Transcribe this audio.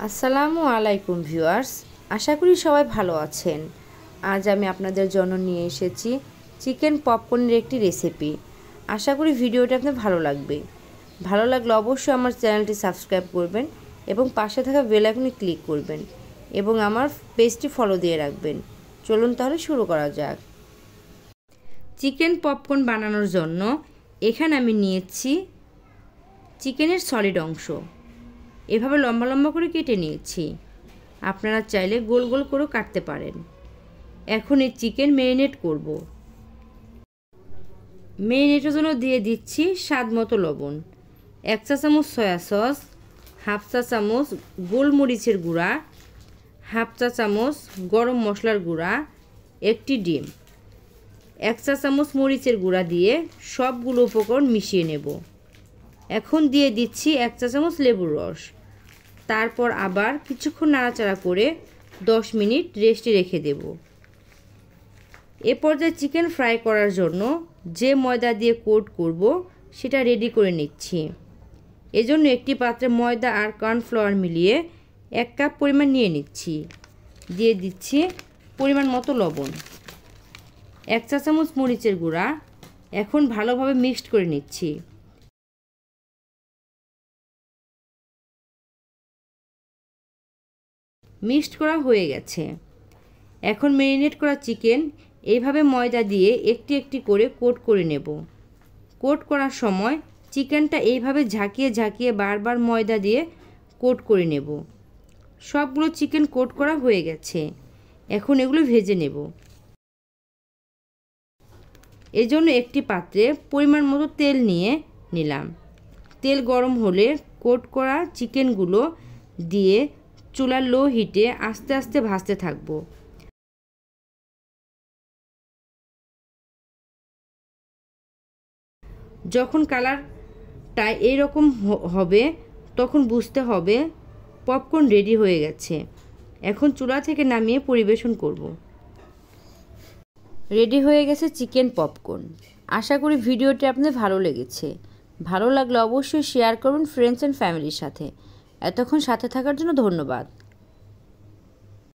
আসসালামু আলাইকুম ভিউয়ার্স, আশা করি সবাই ভালো আছেন। আজ আমি আপনাদের জন্য নিয়ে এসেছি চিকেন পপকর্নের একটি রেসিপি। আশা করি ভিডিওটা আপনার ভালো লাগবে। ভালো লাগলে অবশ্যই আমার চ্যানেলটি সাবস্ক্রাইব করবেন এবং পাশে থাকা বেল আইকনে ক্লিক করবেন এবং আমার পেজটি ফলো দিয়ে রাখবেন। চলুন তাহলে শুরু করা যাক। চিকেন পপকর্ন বানানোর জন্য এখানে আমি নিয়েছি চিকেনের সলিড অংশ। এভাবে লম্বা লম্বা করে কেটে নিয়েছি। আপনারা চাইলে গোল গোল করেও কাটতে পারেন। এখন এই চিকেন ম্যারিনেট করব। ম্যারিনেটের জন্য দিয়ে দিচ্ছি স্বাদ মতো লবণ, 1 চা চামচ সয়া সস, 1/2 চা চামচ গোলমরিচের গুঁড়া, 1/2 চা চামচ গরম মশলার গুঁড়া, একটি ডিম, 1 চা চামচ মরিচের গুঁড়া দিয়ে সবগুলো উপকরণ মিশিয়ে নেব। এখন দিয়ে দিচ্ছি 1 চা চামচ লেবুর রস। তারপর আবার কিছুক্ষণ নাড়াচাড়া করে 10 মিনিট রেস্টে রেখে দেব। এ পর্যায়ে চিকেন ফ্রাই করার জন্য যে ময়দা দিয়ে কোট করব সেটা রেডি করে নিচ্ছি। এজন্য একটি পাত্রে ময়দা আর কর্নফ্লাওয়ার মিলিয়ে 1 কাপ পরিমাণ নিয়ে নিচ্ছি। দিয়ে দিচ্ছি পরিমাণ মতো লবণ, 1 চা চামচ মরিচের গুঁড়া। এখন ভালোভাবে মিক্সড করে নিচ্ছি। মিক্সড করা হয়ে গেছে। এখন ম্যারিনেট করা চিকেন এইভাবে ময়দা দিয়ে একটি একটি করে কোট করে নেব। কোট করার সময় চিকেনটা এইভাবে ঝাঁকিয়ে ঝাঁকিয়ে বারবার ময়দা দিয়ে কোট করে নেব। সবগুলো চিকেন কোট করা হয়ে গেছে। এখন এগুলো ভেজে নেব। এজন্য একটি পাত্রে পরিমাণ মতো তেল নিয়ে নিলাম। তেল গরম হলে কোট করা চিকেনগুলো দিয়ে চুলার লো হিটে আস্তে আস্তে ভাজতে থাকব। যখন কালারটা এইরকম হবে তখন বুঝতে হবে পপকর্ন রেডি হয়ে গেছে। এখন চুলা থেকে নামিয়ে পরিবেশন করব। রেডি হয়ে গেছে চিকেন পপকর্ন। আশা করি ভিডিওটি আপনাদের ভালো লেগেছে। ভালো লাগলে অবশ্যই শেয়ার করবেন ফ্রেন্ডস অ্যান্ড ফ্যামিলির সাথে। এতক্ষণ সাথে থাকার জন্য ধন্যবাদ।